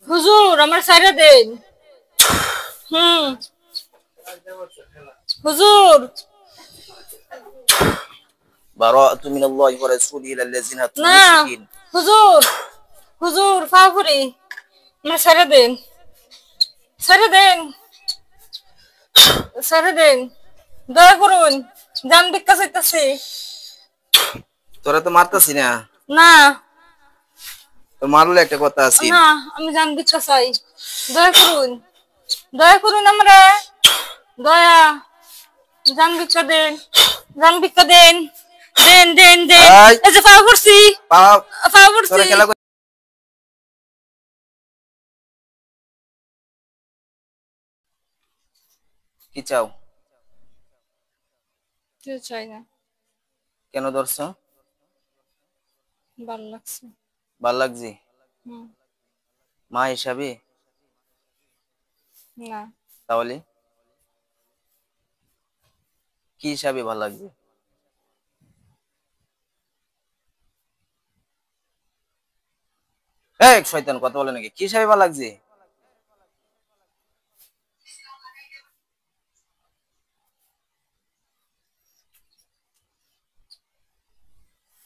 হুজুর আমার সাইরা দেন। হুম। হুজুর। বারাআতু মিনাল্লাহি ওয়া রাসূলিহি ইলাল্লাযিনা না মুশরিকিন। হুজুর, হুজুর ফাফুরি আমার সাইরা দেন, সাইরা দেন, সাইরা দেন, দয়া করুন, জান ভিক্ষা চাইতাছি। তোরা তো মারতাছি না, না তো মারলে একটা কথা আছে। না আমি জান ভিক্ষা চাই, দয়া করুন, দয়া করুন আমরা, দয়া, জান ভিক্ষা দেন, জান ভিক্ষা দেন, দেন দেন দেন। এই এই যে পাওয়া করছি, পাও পাওয়া তোরা করছি। খেলা কি চাও? কেউ চাই না, কেন ধরছো? ভালো লাগছে। ভাল লাগছে হুম। মা হিসাবে? না তাহলে কি হিসাবে ভাল লাগছে? এই শয়তান কথা বলে নাকি? কি হিসাবে ভাল লাগছে?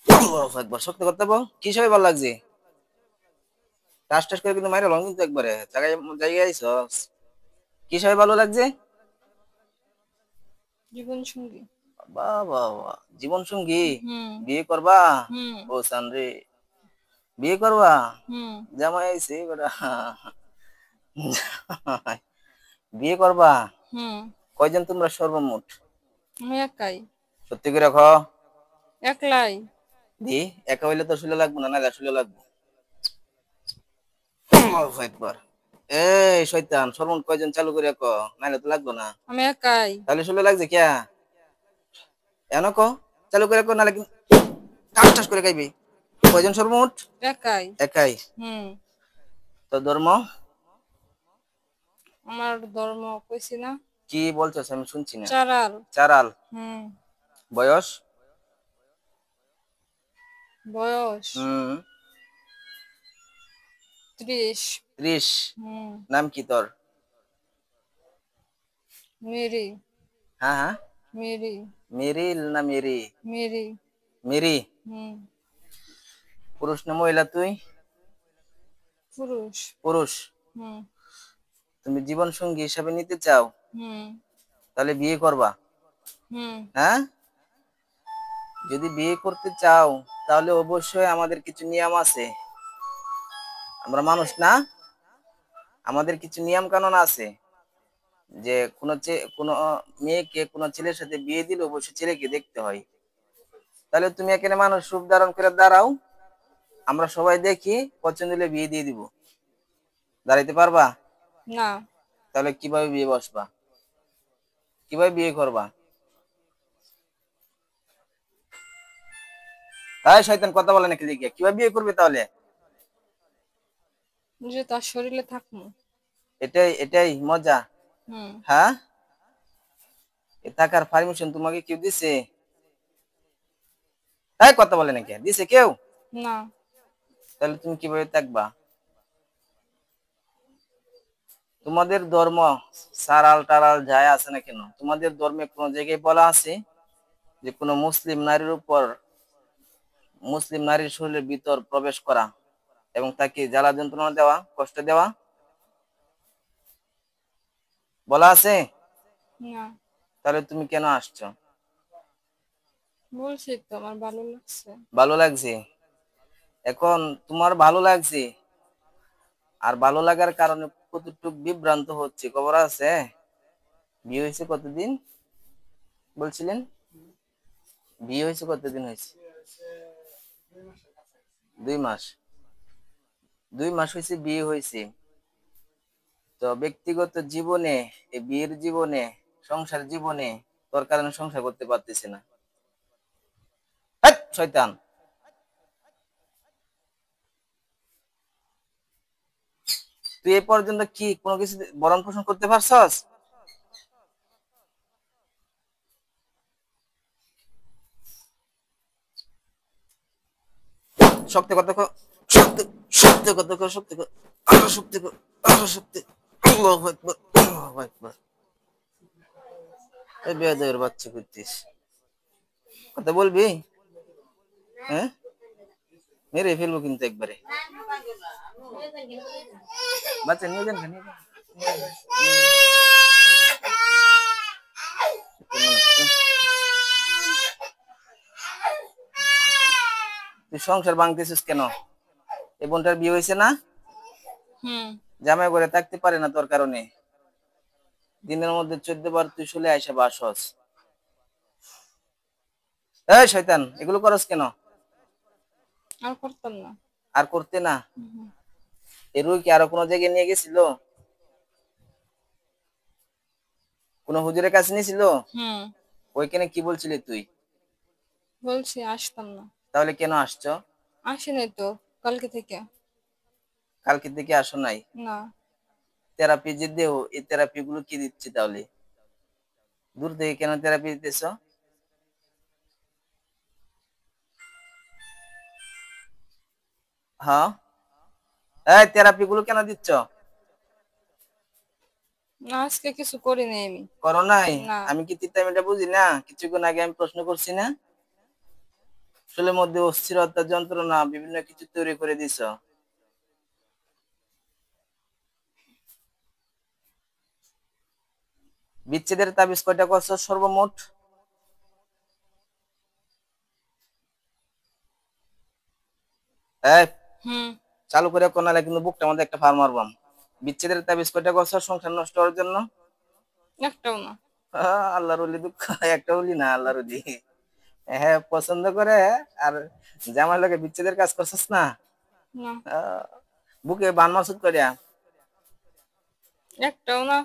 আল্লাহু আকবার, সত্য কথা বল, কি হিসাবে ভাল লাগছে? টাস টাস করে কিন্তু মাইরা লং কিন্তু একবারে জায়গায় জায়গায় আইছস। কি হিসাবে ভালো লাগছে? জীবন সঙ্গী। বাহ বাহ বাহ, জীবন সঙ্গী। হুম বিয়ে করবা? হুম ও সানরে, বিয়ে করবা? হুম জামাই আইছে বেটা। বিয়ে করবা? হুম। কয়জন তোমরা সর্বমোট? আমি একাই, সত্যি করে রাখো। একলাই। দি একা হইলে তো শুলে লাগবো না, নাইলে শুলে লাগবো। আল্লাহু আকবার। এই শয়তান, সর্বমোট কয়জন চালু করে রাখো, নাইলে তো লাগবো না। আমি একাই। তাহলে শুলে লাগছে কিয়া? এনো কো, চালু করে রাখো, নাহলে কিন্তু ঠাস ঠাস করে খাইবি। কয়জন সর্বমোট? একাই। একাই। হুম। তো ধর্ম আমার ধর্ম কইছি না, কি বলছস আমি শুনছি না। চারাল। চারাল। হুম। বয়স? বয়স হুম 30। 30। হুম। নাম কি তোর? মেরি। হ্যাঁ হ্যাঁ, মেরি। মেরিল না মেরি? মেরি। মেরি। হুম। পুরুষ না মহিলা তুই? পুরুষ। পুরুষ। হুম তুমি জীবন সঙ্গী হিসাবে নিতে চাও? হুম তাহলে বিয়ে করবা? হুম হ্যাঁ, যদি বিয়ে করতে চাও তাহলে অবশ্যই আমাদের কিছু নিয়ম আছে। আমরা মানুষ না, আমাদের কিছু নিয়ম কানুন আছে। যে কোনো মেয়েকে কোনো ছেলের সাথে বিয়ে দিলে অবশ্যই ছেলেকে দেখতে হয়। তাহলে তুমি এখানে মানুষ রূপ ধারণ করে দাঁড়াও, আমরা সবাই দেখি, পছন্দ হলে বিয়ে দিয়ে দিব। দাঁড়াইতে পারবা? না তাহলে কিভাবে বিয়ে বসবা, কিভাবে বিয়ে করবা? তাই শয়তান কথা বলে নাকি দেখিয়া, কিভাবে বিয়ে করবে তাহলে? যে তার শরীরে থাকবো। এটাই এটাই মজা। হুম। হ্যাঁ, এ থাকার পারমিশন তোমাকে কেউ দিছে? তাই কথা বলে নাকি, দিছে কেউ? না তাহলে তুমি কিভাবে থাকবা? তোমাদের ধর্ম সারাল টারাল যায় আছে না কেন? তোমাদের ধর্মে কোন জায়গায় বলা আছে যে কোন মুসলিম নারীর উপর, মুসলিম নারীর শরীরের ভিতর প্রবেশ করা এবং তাকে জ্বালা যন্ত্রণা দেওয়া, কষ্ট দেওয়া বলা আছে? না তাহলে তুমি কেন আসছো? বলছি তো আমার ভালো লাগছে। ভালো লাগছে? এখন তোমার ভালো লাগছে, আর ভালো লাগার কারণে কতটুকু বিভ্রান্ত হচ্ছে খবর আছে? বিয়ে হয়েছে কতদিন বলছিলেন? বিয়ে হয়েছে কতদিন হয়েছে? 2 মাস। 2 মাস হয়েছে বিয়ে হয়েছে। তো ব্যক্তিগত জীবনে, এই বিয়ের জীবনে, সংসার জীবনে তোর কারণে সংসার করতে পারতেছে না। হাট, শয়তান। তুই এ পর্যন্ত কি কোনো কিছু ভরণ পোষণ করতে পারছস? সত্য কথা কও, সত্য, সত্য কথা কও, সত্য কথা। আরো শক্তি কর, আরো শক্তি। আল্লাহু আকবার, আল্লাহু আকবার। এই বেয়াদবের বাচ্চা করছিস, কথা বলবি? হ্যাঁ, মেরে ফেলবো কিন্তু একবারে। বাচ্চা নিয়ে যান, নিয়ে যান। তুই সংসার ভাঙতেছিস কেন? এই বোনটার বিয়ে হয়েছে না? জামাই করে থাকতে পারে না তোর কারণে। দিনের মধ্যে 14 বার তুই শুলে আইসা বাসস। এই শয়তান, এগুলো করস কেন? আর করতাম না। আর করতে না? এই রুই কি আরো কোনো জায়গায় নিয়ে গেছিল? কোন হুজুরের কাছে নিয়েছিল? ওইখানে কি বলছিলি তুই? বলছি আসতাম না। তাহলে কেন আসছো? আসি নাই তো কালকে থেকে। কালকে থেকে আসো নাই? না। থেরাপি যে দেও, এই থেরাপি গুলো কি দিচ্ছে তাহলে? দূর থেকে কেন থেরাপি দিতেছ? হ্যাঁ, এই থেরাপি গুলো কেন দিচ্ছ? না আজকে কিছু করিনি আমি। করো নাই? না। আমি কি তিতামিটা বুঝি না? কিছুক্ষণ আগে আমি প্রশ্ন করছি না? শরীরের মধ্যে অস্থিরতা, যন্ত্রণা, বিভিন্ন কিছু তৈরি করে দিছ। বিচ্ছেদের তাবিজ কয়টা করছো সর্বমোট? এই চালু করে কোনালে কিন্তু বুকটা মধ্যে একটা ফার মারবাম। বিচ্ছেদের তাবিজ কয়টা করছো সংসার নষ্ট হওয়ার জন্য? একটাও না। আল্লাহর ওলি দুঃখ, একটা ওলি না, আল্লাহর ওলি। হ্যাঁ, পছন্দ করে আর জামাই লোকে বিচ্ছেদের কাজ করছিস না? না। বুকে বান মাসুদ করিয়া? একটাও না।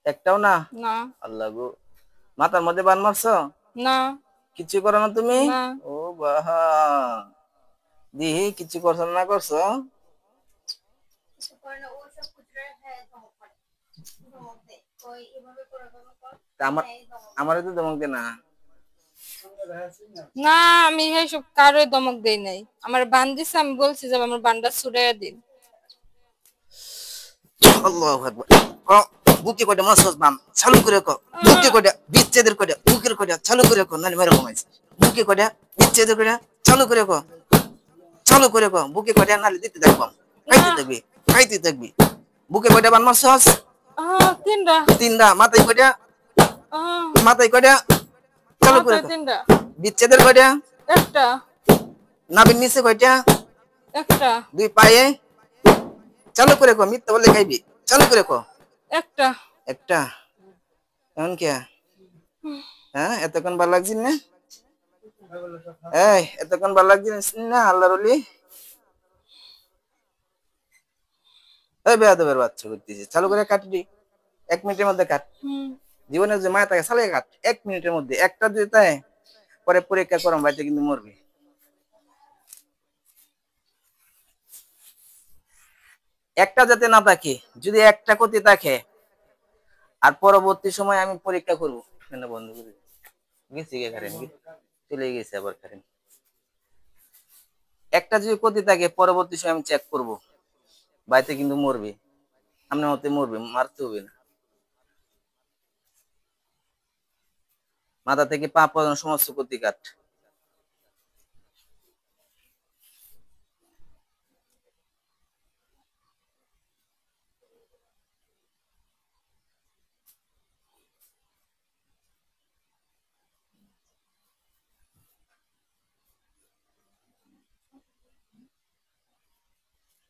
একটাও না? না। আল্লাহ গো, মাথার মধ্যে বান মারছো? না। কিছু করো না তুমি? না। ও বাহা, দিহি কিছু করছো না করছো? আমারে তো ধমক দে না। না আমি এইসব কারোই ধমক দেই নাই। আমার বান দিছে, আমি বলছি যে আমার বানটা ছুড়াইয়া দিন। আল্লাহু আকবার। বুকে কয়টা মাসুস বাম চালু করে কো। বুকে কয়টা বিচ্ছেদের কয়টা, বুকের কয়টা চালু করে কো, নানি মারা ঘুমাইছে। বুকে কয়টা বিচ্ছেদের কয়টা চালু করে কো, চালু করে কো। বুকে কয়টা নালি দিতে থাকবাম, খাইতে থাকবি, খাইতে থাকবি। বুকে কয়টা বান মারছস? তিনটা। তিনটা। মাথায় কয়টা? মাথায় কয়টা? চালু করে কো। তিনটা। বিচ্ছেদের কয়টা? একটা। নাভির নিচে কয়টা? একটা। দুই পায়ে? চালু করে কো, মিথ্যা বলে খাইবি। চালু করে কো। একটা। একটা। এখন কে? হ্যাঁ, এতক্ষণ ভালো লাগছিস না? এই এতক্ষণ ভালো লাগছিস না আল্লাহর ওলি? এই বেয়াদবের বাচ্চা করতেছিস, চালু করে কাটবি। 1 মিনিটের মধ্যে কাট। জীবনের যে মায়া থাকে চালিয়ে কাট 1 মিনিটের মধ্যে। একটা দুই তাই পরে পরীক্ষা করম, বাড়িতে কিন্তু মরবি। একটা যাতে না থাকে, যদি একটা ক্ষতি থাকে আর পরবর্তী সময় আমি পরীক্ষা করবো। বন্ধ করে গেছি গে কারেন্ট, চলে গেছে আবার কারেন্ট। একটা যদি ক্ষতি থাকে পরবর্তী সময় আমি চেক করব, বাড়িতে কিন্তু মরবে। আপনার মতে মরবে, মারতে হবে না। মাথা থেকে পা পর্যন্ত সমস্ত ক্ষতি কাট।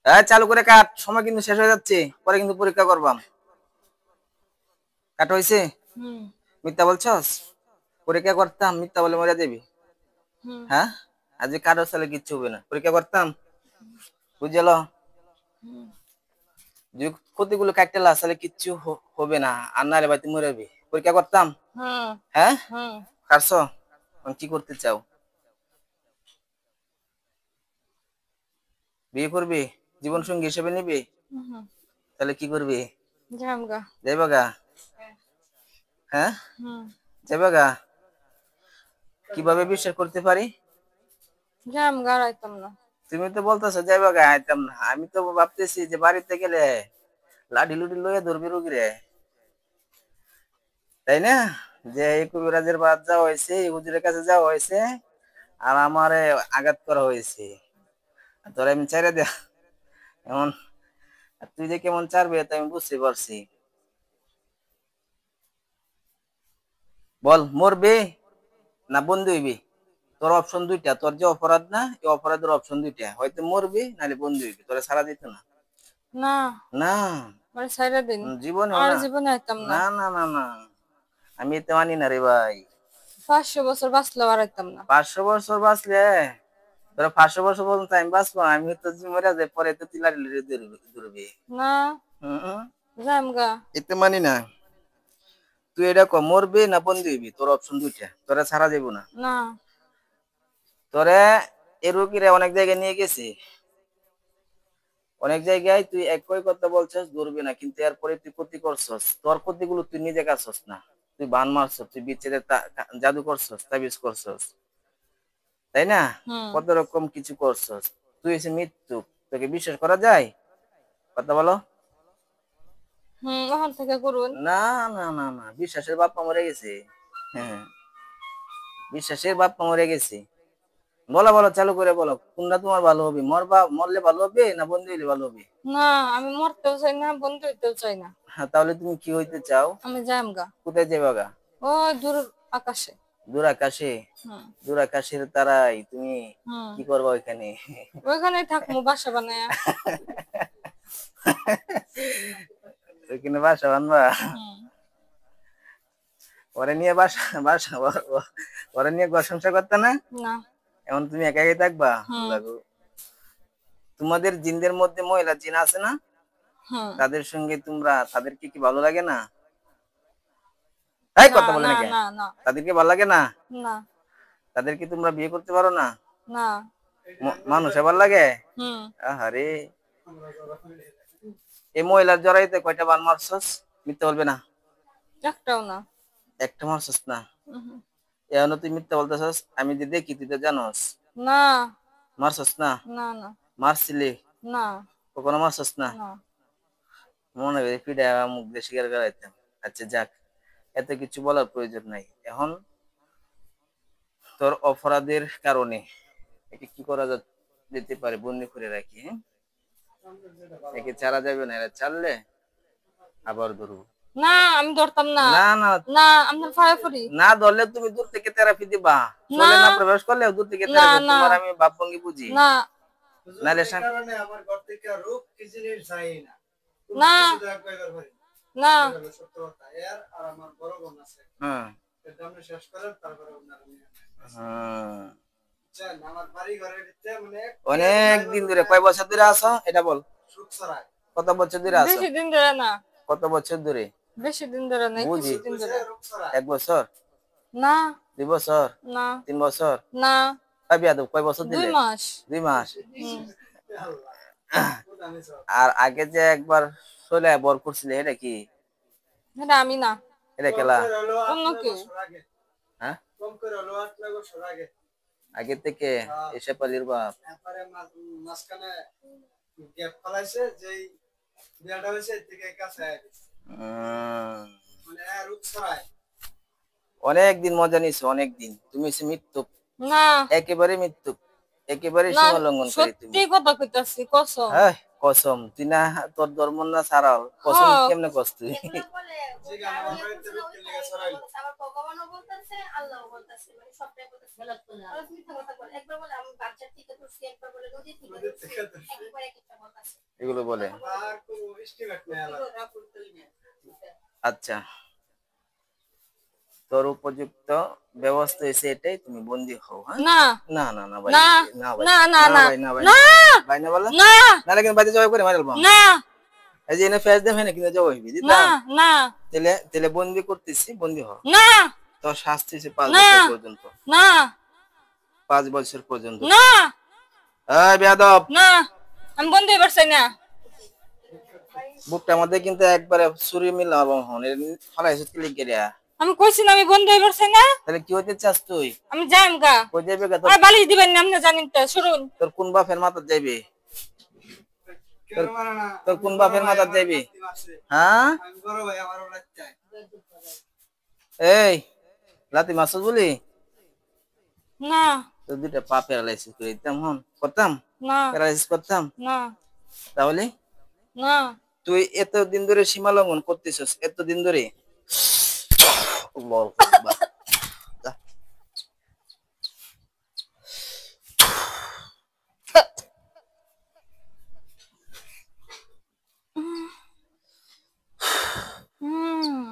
হ্যাঁ, চালু করে কাট, সময় কিন্তু শেষ হয়ে যাচ্ছে, পরে কিন্তু পরীক্ষা করবাম। কাট হয়েছে? মিথ্যা বলছস? পরীক্ষা করতাম, মিথ্যা বলে মরে দেবি। হ্যাঁ, আজ কারো সালে কিচ্ছু হবে না, পরীক্ষা করতাম। বুঝলো? যদি ক্ষতিগুলো কাটতে আসলে কিচ্ছু হবে না, আর নাহলে বাড়িতে মরে যাবি। পরীক্ষা করতাম। হ্যাঁ, কাটছো? কি করতে চাও? বিয়ে করবি? জীবন সঙ্গী হিসেবে নিবি? তাহলে কি করবি? যাইবা গা? হ্যাঁ, যাইবা গা? কিভাবে বিশ্বাস করতে পারি? গাড়াইতাম না। তুমি তো বলতেছো যাইবা গা, আইতাম না। আমি তো ভাবতেছি যে বাড়িতে গেলে লাঠি লুটি লইয়া ধরবি রুগীরে, তাই না? যে এই কবিরাজের বাদ যাওয়া হয়েছে, এই হুজুরের কাছে যাওয়া হয়েছে, আর আমারে আঘাত করা হয়েছে, তোরা আমি ছেড়ে দেয়া এমন। তুই যে কেমন চারবে তা আমি বুঝতে পারছি। বল, মরবে না বন্দি হইবি? তোর অপশন দুইটা, তোর যে অপরাধ না, এই অপরাধের অপশন দুইটা, হয়তো মরবি নাহলে বন্দি হইবি, তোরা ছাড়া দিত না। না, না, মানে ছাইরা দিন। জীবনেও আর না। জীবনে আইতাম না। না না না না, আমি এতে মানি না রে ভাই। 500 বছর বাঁচলেও আর আইতাম না। 500 বছর বাঁচলে, তোরা 500 বছর পর্যন্ত আমি বাঁচবো, আমি তো মরে যাই, পরে তো তিলারি ধরবি। না, হুম, যাইম গা। এতে মানি না। তুই এটা কর, মরবি না বন্দি হইবি, তোর অপশন দুইটা, তোরা ছাড়া যাবো না। না, তোরে এ রোগীরা অনেক জায়গায় নিয়ে গেছে, অনেক জায়গায় তুই একই কথা বলছিস ধরবি না, কিন্তু এরপরে তুই ক্ষতি করছস, তোর ক্ষতিগুলো তুই নিজে কাছস না, তুই বান মারছস, তুই বিচ্ছেদের জাদু করছস, তাবিজ করছস, তাই না? হুম কত রকম কিছু করছস, তুই এসে মৃত্যু, তোকে বিশ্বাস করা যায়? কথা বলো। হুম, ওখান থেকে করুন। না না না না, বিশ্বাসের বাপ মা মরে গেছে। হ্যাঁ, বিশ্বাসের বাপ মা মরে গেছে। বলো বলো, চালু করে বলো, কোনটা তোমার ভালো হবে? মরলে ভালো হবে না বন্দি হইলে ভালো হবে? না, আমি মরতেও চাই না, বন্ধু হইতেও চাই না। হ্যাঁ, তাহলে তুমি কি হইতে চাও? আমি যাইম গা। কোথায় যাবে গা? ও দূর আকাশে। দূর আকাশে? হুম দূর আকাশের তারাই তুমি হুম, কি করবা ওইখানে? ওইখানে থাকবো বাসা বানায়া। ওইখানে বাসা বানবা? হুম, ওরে নিয়ে বাসা বাসা ওরে নিয়ে ঘর সংসার করতে না? না, এখন তুমি একা একাই থাকবা? হুম লাগো। তোমাদের জিনদের মধ্যে মহিলা জিন আছে না? হুম, তাদের সঙ্গে তাদেরকে কি ভালো লাগে না? তাই না কথা বলে না না কেন? না না তাদেরকে ভালো লাগে না? না তাদেরকে তোমরা বিয়ে করতে পারো না? না, মানুষ ভালো লাগে? হুম, আহারে, এই মহিলার জড়াইতে কয়টা বান মারছস? মিথ্যা বলবে না। একটাও না। একটা মারছস না? উহুম, এখন তুই মিথ্যা বলতেছস, আমি যে দেখি তুই তো জানোস। না মারছস না? না না মারছিলি? না কখনো মারছস না? না, মনে করি পিঠা মুখ দিয়ে স্বীকার করাইতাম। আচ্ছা যাক, এত কিছু বলার প্রয়োজন নাই। এখন তোর অপরাধের কারণে একে কি করা যেতে পারে? বন্দি করে রাখি, হ্যাঁ? একে ছাড়া যাবে না, এরা ছাড়লে আবার ধরবো। না, আমি ধরতাম না। না না না, আমি ফায়া করি। না, ধরলে তুমি দূর থেকে থেরাপি দিবা, না চলে না প্রবেশ করলে দূর থেকে না থেরাপি। না তোমার আমি ভাবভঙ্গি বুঝি। না নাহলে কারণে আমার ঘর থেকে রূপ কি জিনিস চাই না। তুমি না কিছু দয়া কইবার পারি না, না, সত্য কথা। এর আর আমার বড় বোন আছে, হ্যাঁ এর দামে শেষ করে তারপরে ওনার নিয়ে হ্যাঁ। চল আমার বাড়ি ঘরের ভিতরে মানে অনেক দিন ধরে, কয় বছর ধরে আছো এটা বল? সুখ ছড়ায়। কত বছর ধরে আছো? বেশি দিন ধরে না। কত বছর ধরে? বেশি দিন ধরে নাই, বুঝি। কিছু দিন ধরে। রূপ ছড়ায়। 1 বছর? না 2 বছর? না 3 বছর? না, বিয়াদব, কয় বছর 2 দিলে? মাস। 2 মাস? হুম, আল্লাহ আমি সব আর আগে যে একবার চলে বর করছিলে, এটা কি? এটা আমি না, এটা খেলা? অন্য কেউ। হ্যাঁ, কম করে হলো 8 বছর আগে। আগে থেকে এসে পালির বাপ। তারপরে মাঝখানে গ্যাপ ফলাইছে, যেই বিয়াটা হয়েছে এর থেকে কাছে আয় গেছে। মানে রূপ ছড়ায়। অনেক দিন মজা নিছো, অনেক দিন। তুমি এসে মৃত্যু, না একেবারে মৃত্যু, একেবারে না, সীমা লঙ্ঘন করে তুমি। সত্যি কথা কইতাছি, কসম। হ্যাঁ, কসম। তুই না, তোর ধর্ম না ছাড়াও কসম হ্যাঁ। কেমনে কস তুই? যে গান আমার বাড়িতে রূপ কে লেগে ছড়াইলো। আবার ভগবানও বলতেছে, আল্লাহও বলতেছে, মানে সবটাই বলতেছে। আর মিথ্যা কথা বলে, একবার বলে আমি বাচ্চার থেকে তুলছি, একবার বলে নদী থেকে নদীর তুলছি, থেকে তুলছি। একবার এক একটা বলতেছে। এগুলো বলে? আর কোনো estimate নেই আলাদা। আচ্ছা, তোর উপযুক্ত ব্যবস্থা হয়েছে এটাই, তুমি বন্দি হও। হ্যাঁ, না না না না ভাই, না না ভাই, না না না না ভাই, না ভাই, না ভাই না বলো না নাহলে কিন্তু বাইরে জবাই করে মারব। না এই যে এনে ফেস দেব না, কিন্তু জবাই হইবি না দিতাম। না তেলে তেলে বন্দি করতেছি, বন্দি হ। না তোর শাস্তি হচ্ছে 5 না। বছর পর্যন্ত। না 5 বছর পর্যন্ত। না এই বেয়াদব, না, আমি বন্ধ হইবার চাই না। বুকটা আমাদের কিন্তু একবারে ছুরি মিলাবো হন, ফলাইছে ক্লিক করিয়া। আমি কইছি না আমি বন্ধ হয়ে পড়ছে না। তাহলে কি হইতে চাস তুই? আমি যাইম গা। কই যাবে গা তোর? আর বালিশ দিবেন না আপনি জানেন তো, শুনুন। তোর কোন বাপের মাথা যাইবে? কেন মারা না? তোর কোন বাপের মাথা যাইবে? হ্যাঁ আমি বড় ভাই, আমারও লাগতে হয়। এই লাতি মাসুদ বলি না তো দুইটা পা প্যারালাইসিস করে দিতাম, হন করতাম, না প্যারালাইসিস করতাম। না তাহলে না তুই এতদিন ধরে সীমা লঙ্ঘন করতেছিস, এতদিন ধরে। আল্লাহু আকবার। যা। হুম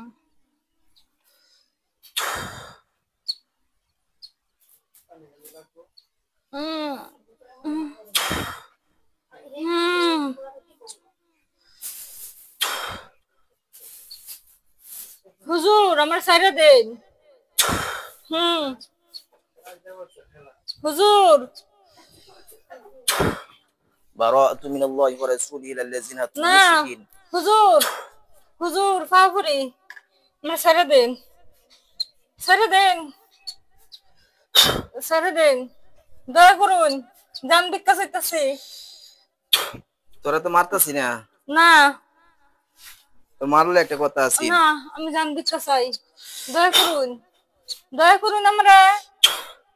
হুম হুম হুজুর আমার সাইরা দেন। হুজুর বারাআতু মিনাল্লাহি ওয়া রাসূলিহি ইলাল্লাযিনা না তুশরিকুন। হুজুর, হুজুর ফাফুরি আমার সাইরা দেন, সাইরা দেন, সাইরা দেন, দয়া করুন, জান ভিক্ষা চাইতাছি। তোরা তো মারতাছি না, না তো মারলে একটা কথা আছে। না আমি জান ভিক্ষা চাই, দয়া করুন, দয়া করুন আমরা,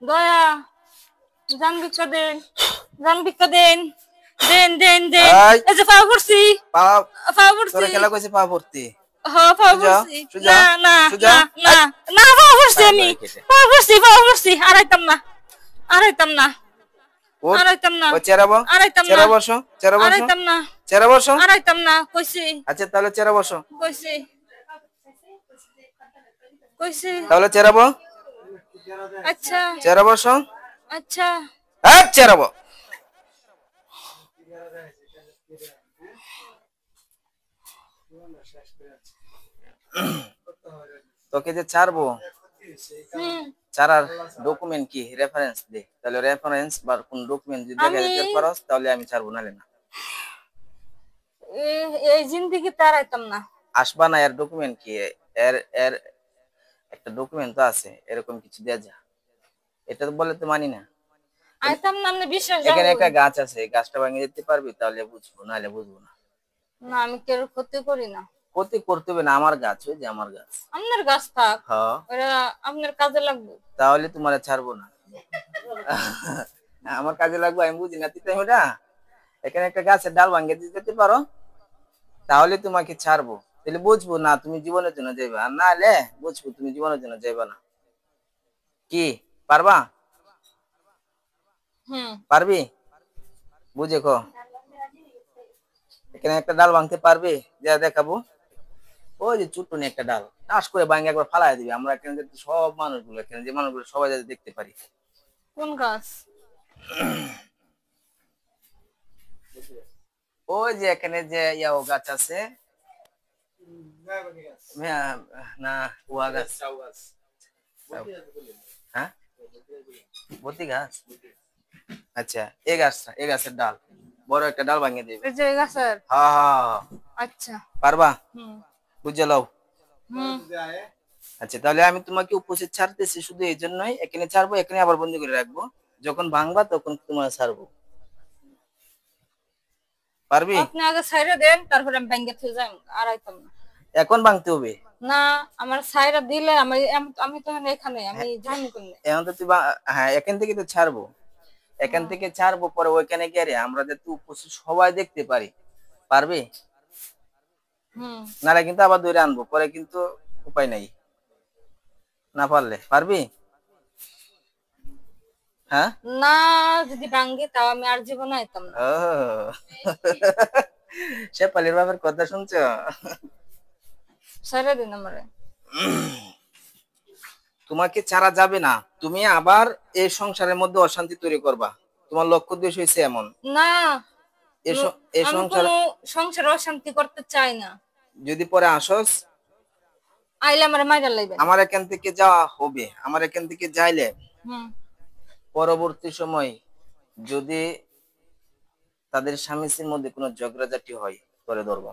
দয়া, জান ভিক্ষা দেন, জান ভিক্ষা দেন, দেন দেন দেন। এই এই যে পা পড়ছি, পা পা পড়ছি, তোরা খেলা কইছে পা ভর্তি। হ্যাঁ পা সুজা, পড়ছি। সুজা, না না সুজা। না না, না পা পড়ছি আমি, কেটে। পা পড়ছি, পা পড়ছি, আড়াইতাম না, আড়াইতাম না, ওঠ, আড়াইতাম না, ও চেরাবো, আড়াইতাম না, চেরা বসো, চেরা বসো, আড়াইতাম না, চেরা বসো। আড়াইতাম না, কইছি আচ্ছা তাহলে চেরা বসো, কইছি কইছি। তাহলে চেরাবো, আচ্ছা চেরা বসো। আচ্ছা হ্যাঁ চেরাবো। তোকে যে ছাড়বো, হুম ছাড়ার ডকুমেন্ট কি, রেফারেন্স দে। তাহলে রেফারেন্স বা কোন ডকুমেন্ট যদি দেখা আমি- দিতে পারোস তাহলে আমি ছাড়বো, নালে না। এই জিন্দেগি তারাইতাম না। আসবা না, এর ডকুমেন্ট কি, এর এর একটা ডকুমেন্ট তো আছে, এরকম কিছু দেয়া যা। এটা তো বলে তো মানি না। আইতাম না, আপনি বিশ্বাস এখানে রাখুন। একটা গাছ আছে, এই গাছটা ভাঙিয়ে দিতে পারবি, তাহলে বুঝবো, নাহলে বুঝবো না। না আমি কেউ ক্ষতি করি না। ক্ষতি করতে হবে না, আমার গাছ, ওই যে আমার গাছ। আপনার গাছ থাক, হ্যাঁ ওরা আপনার কাজে লাগবে। তাহলে তোমার ছাড়বো না। আমার কাজে লাগবে, আমি বুঝি না তুই ওটা। এখানে একটা গাছের ডাল ভাঙিয়ে দিতে পারো, তাহলে তোমাকে ছাড়বো। তাহলে বুঝবো না তুমি জীবনের জন্য যাইবা, আর নাহলে বুঝবো তুমি জীবনের জন্য যাইবা না। কি পারবা? পারবি? বুঝে কো। এখানে একটা ডাল ভাঙতে পারবে, যা দেখাবো। ওই যে চুট্টুনি একটা ডাল টাস করে ভাঙে একবার ফালাই দিবি, আমরা এখানে যাতে সব মানুষগুলো, এখানে যে মানুষগুলো সবাই যাতে দেখতে পারি। কোন গাছ? ওই যে এখানে যে ইয়াও গাছ আছে, না উয়া গাছ। হ্যাঁ বতি গাছ। আচ্ছা এই গাছটা, এই গাছের ডাল, বড় একটা ডাল ভাঙিয়ে দিবে। এই যে গাছের? হ্যাঁ হ্যাঁ। আচ্ছা পারবা? হুম বুঝে লও। হুম আচ্ছা তাহলে আমি তোমাকে উপস্থিত ছাড়তেছি শুধু এই জন্যই, এখানে ছাড়বো, এখানে আবার বন্দি করে রাখবো, যখন ভাঙবা তখন তোমার ছাড়বো। পারবি? আপনি আগে সাইরা দেন, তারপর আমি ব্যাংকে থেকে যাই, আর আইতাম না। এখন ভাঙতে হবে না আমার সাইরা দিলে আমি আমি তো এখানে, আমি জানি কোন। এখন তো তুই হ্যাঁ এখান থেকে তো ছাড়বো, এখান থেকে ছাড়বো, পরে ওইখানে গিয়ে আমরা যাতে উপস্থিত সবাই দেখতে পারি। পারবি? নাহলে কিন্তু আবার ধরে আনবো, পরে কিন্তু উপায় নাই। না পারলে পারবি? হ্যাঁ না যদি ভাঙ্গে তাও আমি আর জীবনে আইতাম না। ও শেফালির বাবার কথা শুনছো? সাইরা দিন আমারে। তোমাকে ছাড়া যাবে না, তুমি আবার এই সংসারের মধ্যে অশান্তি তৈরি করবা। তোমার লক্ষ্য উদ্দেশ্য হয়েছে এমন না এই আমি সংসার। কোনো সংসারে অশান্তি করতে চাই না। যদি পরে আসস, আইলে আমারে মাইরা লাইবেন। আমার এখান থেকে যাওয়া হবে, আমার এখান থেকে যাইলে পরবর্তী সময় যদি তাদের স্বামী স্ত্রীর মধ্যে কোনো ঝগড়াঝাটি হয়, করে ধরব।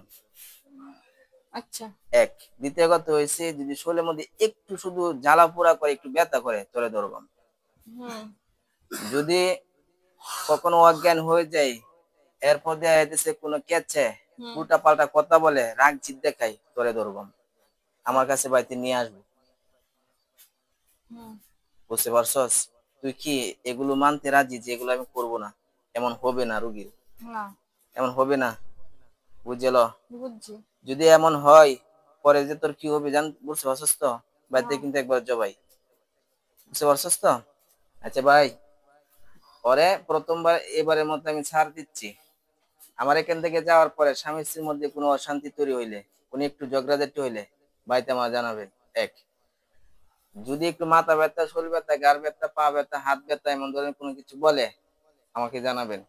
আচ্ছা। এক। দ্বিতীয় কথা হয়েছে যদি শরীরের মধ্যে একটু শুধু জ্বালা পোড়া করে একটু ব্যথা করে তোরে ধরবাম। হুম যদি কখনো অজ্ঞান হয়ে যায় এরপর দেখা যাইতেছে কোনো কেচে হুম উল্টা পাল্টা কথা বলে রাগ জিদ দেখাই তোরে ধরবাম, আমার কাছে বাড়িতে নিয়ে আসবো। হুম। বুঝতে পারছস? তুই কি এগুলো মানতে রাজি যে এগুলো আমি করবো না? এমন হবে না রুগীর, না। এমন হবে না, বুঝল? বুঝছি। যদি এমন হয় পরে যে তোর কি হবে বুঝতে পারছস তো? বাড়িতে হ্যাঁ। কিন্তু একবার জবাই, বুঝতে পারছস তো? আচ্ছা ভাই, পরে প্রথমবার এবারের মতো আমি ছাড় দিচ্ছি। আমার এখান থেকে যাওয়ার পরে স্বামী স্ত্রীর মধ্যে কোনো অশান্তি তৈরি হইলে, কোনো একটু ঝগড়াঝাটি হইলে বাড়িতে আমার জানাবেন। এক। যদি একটু মাথা ব্যথা, শরীর ব্যথা, গাড় ব্যথা, পা ব্যথা, হাত ব্যথা এমন ধরনের কোনো কিছু বলে আমাকে জানাবেন,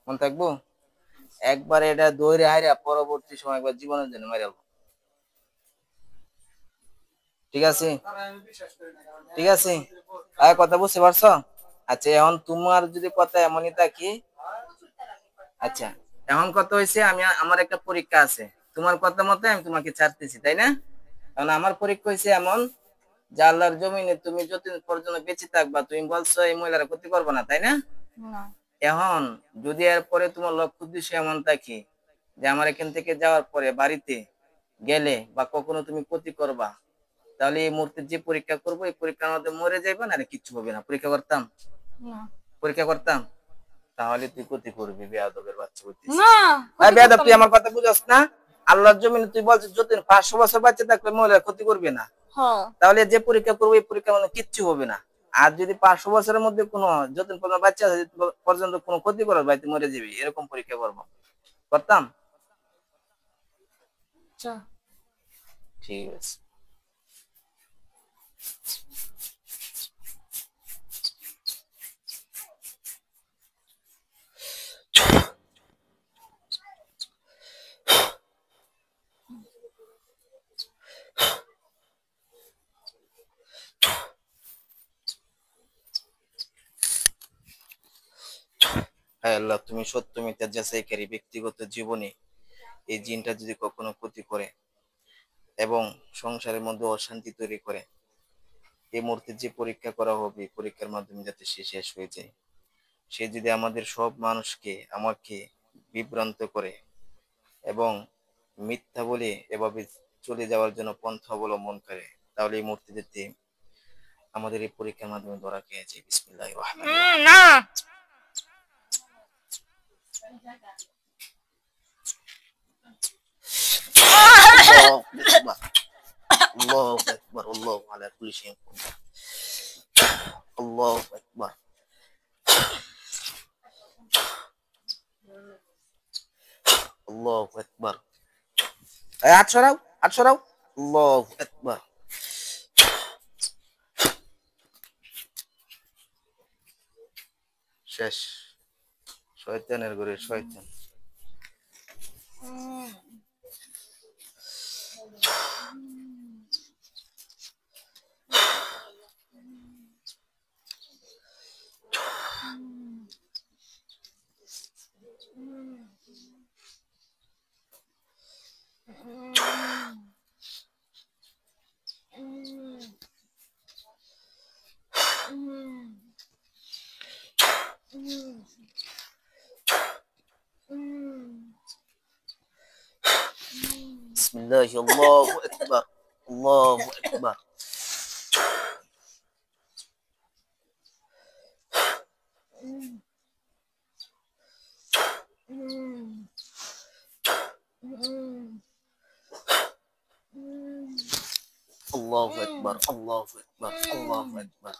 মনে থাকবো? একবার এটা দৌড়ে হাইরা পরবর্তী সময় একবার জীবনের জন্য মেরে ফেলবো। ঠিক আছে? তারা আমি বিশ্বাস করি না, কারণ ঠিক আছে, আর কথা বুঝতে পারছো? আচ্ছা এখন তোমার যদি কথা এমনই থাকি, আচ্ছা এখন কথা হয়েছে আমি আমার একটা পরীক্ষা আছে, তোমার কথা মতে আমি তোমাকে ছাড়তেছি, তাই না? কারণ আমার পরীক্ষা হয়েছে এমন যে আল্লাহর জমিনে তুমি যতদিন পর্যন্ত বেঁচে থাকবা তুমি বলছো এই মহিলারা ক্ষতি করবে না, তাই না? না। এখন যদি এরপরে তোমার লক্ষ্য উদ্দেশ্য এমন থাকে যে আমার এখান থেকে যাওয়ার পরে বাড়িতে গেলে বা কখনো তুমি ক্ষতি করবা, তাহলে এই মুহূর্তে যে পরীক্ষা করবো এই পরীক্ষার মধ্যে মরে যাইবা না, কিচ্ছু হবে না। পরীক্ষা করতাম, না। পরীক্ষা করতাম, তাহলে তুই ক্ষতি করবি, বেয়াদবের বাচ্চা হইতিস। না। বেয়াদব, তুই আমার কথা বুঝাস না? আল্লাহর জমিনে তুই বলছিস যতদিন 500 বছর বাচ্চা থাকলে মহিলার ক্ষতি করবে না, হ্যাঁ। তাহলে যে পরীক্ষা করবো এই পরীক্ষার মধ্যে কিচ্ছু হবে না। আর যদি 500 বছরের মধ্যে কোনো যতদিন পর্যন্ত বাচ্চা আছে পর্যন্ত কোনো ক্ষতি করার বাড়িতে মরে যাবি, এরকম পরীক্ষা করবো, করতাম। আচ্ছা। ঠিক আছে। হ্যাঁ আল্লাহ, তুমি সত্য মিথ্যা যাচাইকারী। ব্যক্তিগত জীবনে এই জিনটা যদি কখনো ক্ষতি করে এবং সংসারের মধ্যে অশান্তি তৈরি করে, এই মুহূর্তে যে পরীক্ষা করা হবে পরীক্ষার মাধ্যমে যাতে সে শেষ হয়ে যায়। সে যদি আমাদের সব মানুষকে আমাকে বিভ্রান্ত করে এবং মিথ্যা বলে এভাবে চলে যাওয়ার জন্য পন্থা অবলম্বন করে, তাহলে এই মুহূর্তে যাতে আমাদের এই পরীক্ষার মাধ্যমে ধরা খেয়ে যায়। বিসমিল্লাহির রহমানির রহিম। না। আল্লাহু আকবার, আল্লাহু আকবার, আল্লাহু আলা কুল্লি শাইইন কাদির। আল্লাহু আকবার, আল্লাহু আকবার। হাত সরাও, হাত সরাও। আল্লাহু আকবার। শেষ। শয়তানের ঘরে শয়তান। বিসমিল্লাহি, আল্লাহু আকবার, আল্লাহু আকবার। আল্লাহু আকবার, আল্লাহু আকবার, আল্লাহু আকবার।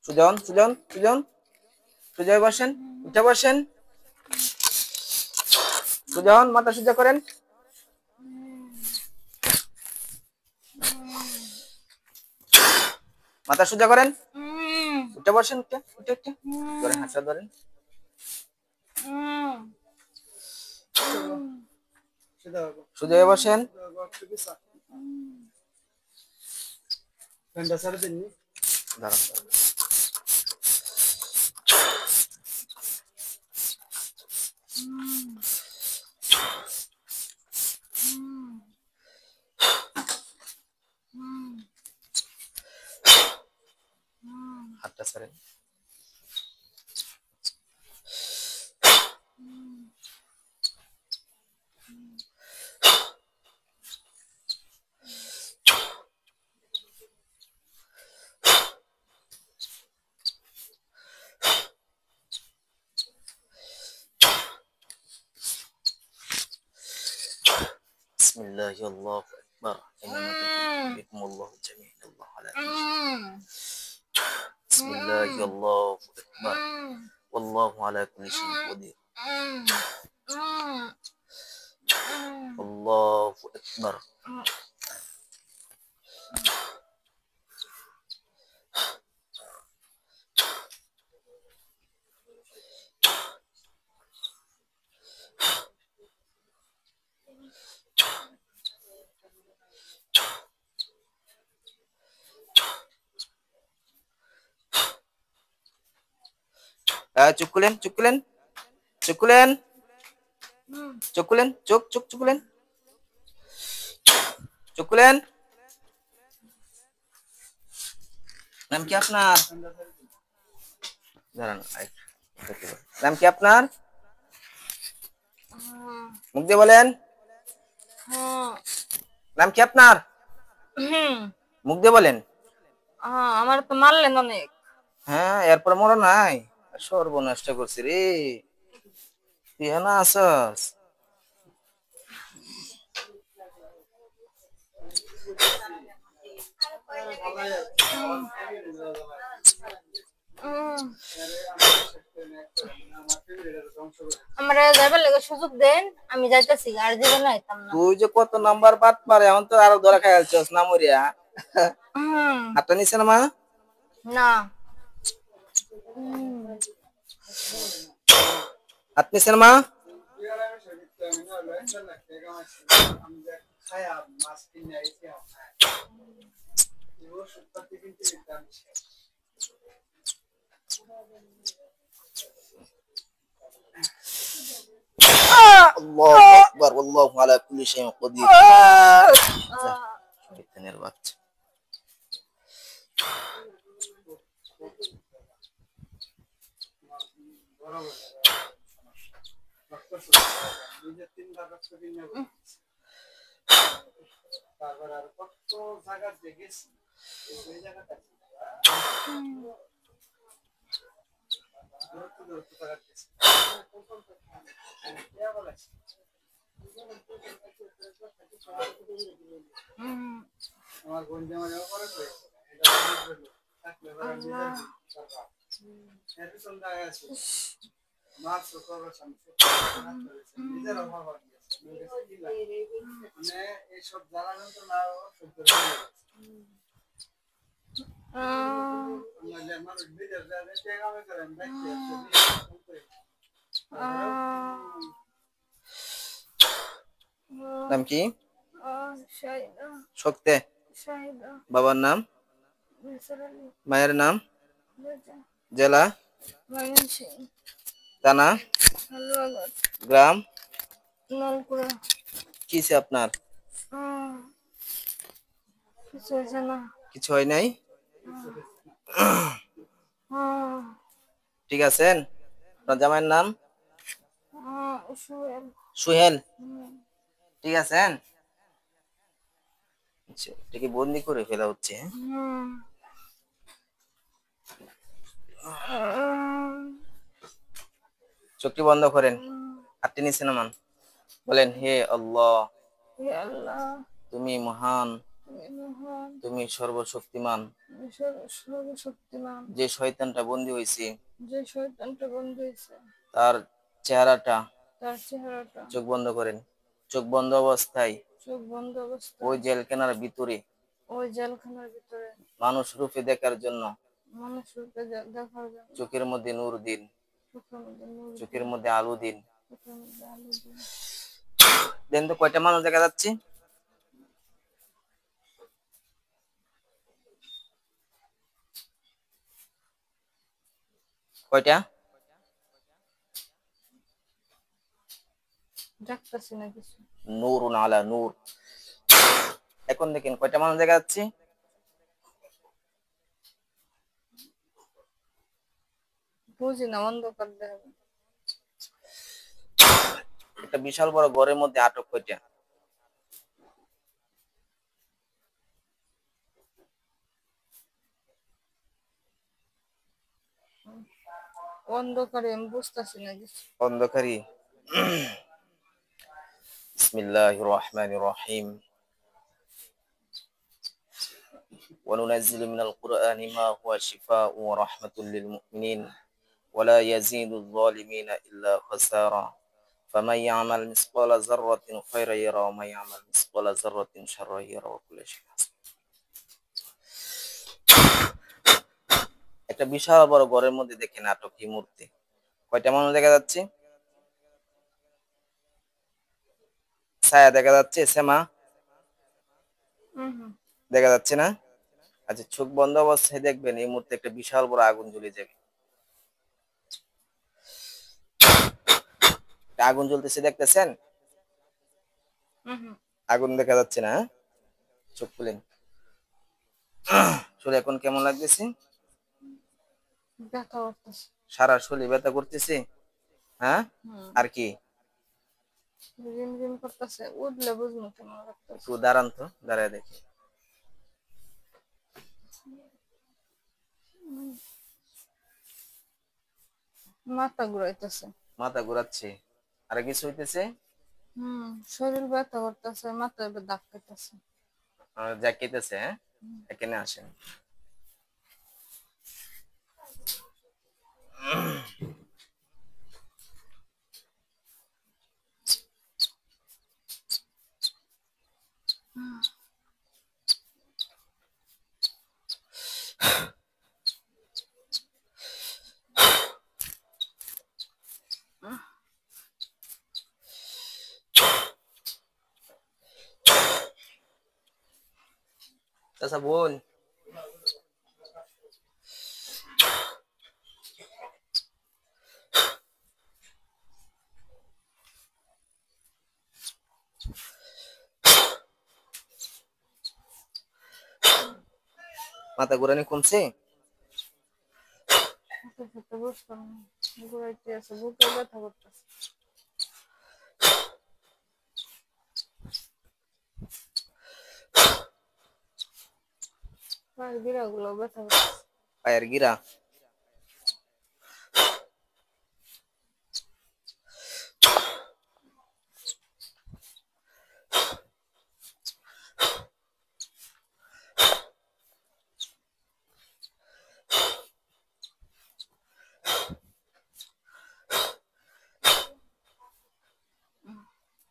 সুজন সুজন সুজন সুজয় বসেন, উঠে বসেন। সুজন মাথা সোজা করেন। মাথা সোজা করেন, উঠে বসেন। উঠে উঠে উঠে ধরেন, হাতটা ধরেন। সোজা হয়ে বসেন। ফ্যানটা ছেড়ে দিন। দাঁড়ান। হাতটা ছাড়েন। Bismillah, Allahu Akbar. Bikum Allahu jami'an, Allah ala kulli syai'. Bismillah, Allahu Akbar. Wallahu ala kulli syai'in qadir. Allahu Akbar. চুপ খুলেন, চুপ খুলেন, চুপ খুলেন, চোখ খুলেন, চোখ চোখ চোখ খুলেন, চোখ খুলেন। নাম কি আপনার? দাঁড়ান, নাম কি আপনার? মুখ দিয়ে বলেন। নাম কি আপনার? মুখ দিয়ে বলেন। আমার তো মারলেন অনেক। হ্যাঁ, এরপর মরো নাই। সর্বনষ্ট করছি রে। তুই না আসস? আমার যাইবার লাগে সুযোগ দেন, আমি যাইতাছি, আর জীবনে আইতাম না। তুই যে কত নাম্বার বাট পারে, এখন তো আরো ধরা খাই আলছস না মরিয়া। হাতটা নিছে না মা? না। হাত নিছে না মা? Allahu Akbar, wallahu ala kulli syai'in qadir. Fitনের বাচ্চা। আমার বোন জামা যাওয়া করে তো থাকলে মাছ করবো নিজের অভাব মানে এইসব জ্বালা যন্ত্রণা মানুষ বিদেশ কামে করেন নাম কি? শক্তে। বাবার নাম? মায়ের নাম? জেলা? থানা? গ্রাম? কিসে আপনার? কিছু হয় নাই? ঠিক আছেন? আপনার জামাইয়ের নাম? সুহেল। ঠিক আছেন? এটাকে বন্দি করে ফেলা হচ্ছে। চোখটি বন্ধ করেন, হাতটি নিচে নামান। বলেন, হে আল্লাহ, তুমি মহান, তুমি সর্বশক্তিমান, সর্বশক্তিমান, যে শয়তানটা বন্দী হয়েছে যে শয়তানটা বন্ধ হয়েছে তার চেহারাটা, তার চেহারাটা, চোখ বন্ধ করেন, চোখ বন্ধ অবস্থায় চোখ বন্ধ ওই অবস্থায় জেলখানার ভিতরে ওই জেলখানার ভিতরে মানুষ রূপে দেখার জন্য মানুষ রূপে দেখার জন্য চোখের মধ্যে নূর দিন, চোখের মধ্যে নূর চোখের দিন, মধ্যে আলো দিন। চোখের মধ্যে আলো দিন। দেন তো কয়টা মানুষ দেখা যাচ্ছে? কয়টা? দেখতেছি না কিছু। নূরুন আলা নূর। এখন দেখেন কয়টা মানুষ দেখা যাচ্ছে? বুঝি না, অন্ধকার দেখা যায়। একটা বিশাল বড় ঘরের মধ্যে আটক কয়টা? অন্ধকারে আমি বুঝতেছি না কিছু। অন্ধকারী। বিসমিল্লাহির রহমানির রহিম। وننزل من القرآن ما هو شفاء ورحمة للمؤمنين ولا يزيد الظالمين إلا خسارا فمن يعمل مثقال ذرة خيرا يرى ومن يعمل مثقال ذرة شرا يرى وكل شيء حسن। একটা বিশাল বড় ঘরের মধ্যে দেখেন আটক এই মুহূর্তে কয়টা মানুষ দেখা যাচ্ছে? ছায়া দেখা যাচ্ছে? সেমা দেখা যাচ্ছে না? আচ্ছা, চোখ বন্ধ অবস্থায় দেখবেন এই মুহূর্তে একটা বিশাল বড় আগুন জ্বলে যাবে। আগুন জ্বলতেছে দেখতেছেন? আগুন দেখা যাচ্ছে না? চোখ খুলেন। শরীর এখন কেমন লাগতেছে? ব্যথা করতেছে। সারা শরীর ব্যথা করতেছে? হ্যাঁ, আর কি? রিমঝিম করতেছে, উঠলে বুঝবো কেমন লাগতেছে। একটু দাঁড়ান তো, দাঁড়ায় দেখি। মাথা ঘুরাইতেছে। মাথা ঘোরাচ্ছে? আর কিছু হইতেছে? শরীর ব্যথা করতেছে, মাথায় দাগ পেতেছে। যা কেটেছে? হ্যাঁ, এখানে আসেন। চাচা বোন, মাথা ঘুরানি কমছে? বুঝতাম না, ঘুরাইতে আছে, বুকে ব্যথা করতেছে। পায়ের গিরা গুলো ব্যথা করতেছে। পায়ের গিরা?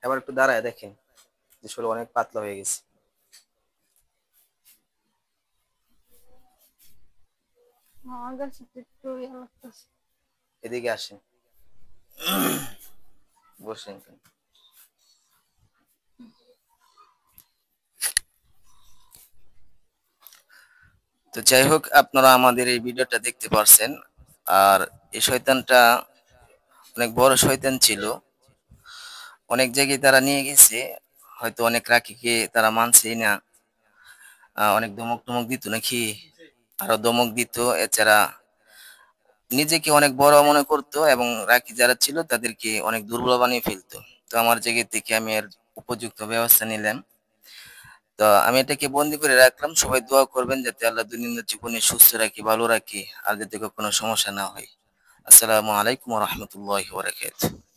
এবার একটু দাঁড়ায় দেখেন যে শরীর অনেক পাতলা হয়ে গেছে। আমার কাছে একটু ইয়ে লাগতেছে। এদিকে আসেন, বসেন। তো যাই হোক, আপনারা আমাদের এই ভিডিওটা দেখতে পারছেন। আর এই শয়তানটা অনেক বড় শয়তান ছিল, অনেক জায়গায় তারা নিয়ে গেছে, হয়তো অনেক রাখীকে তারা মানছেই না। অনেক ধমক টমক দিত নাকি, আরো ধমক দিত। এছাড়া নিজেকে অনেক বড় মনে করতো এবং রাখী যারা ছিল তাদেরকে অনেক দুর্বল বানিয়ে ফেলতো। তো আমার জায়গা থেকে আমি এর উপযুক্ত ব্যবস্থা নিলাম। তো আমি এটাকে বন্দি করে রাখলাম। সবাই দোয়া করবেন যাতে আল্লাহ দৈনন্দিন জীবনে সুস্থ রাখি, ভালো রাখি, আর যাতে কোনো সমস্যা না হয়। আসসালামু আলাইকুম ওয়া রাহমাতুল্লাহি ওয়া বারাকাতুহু।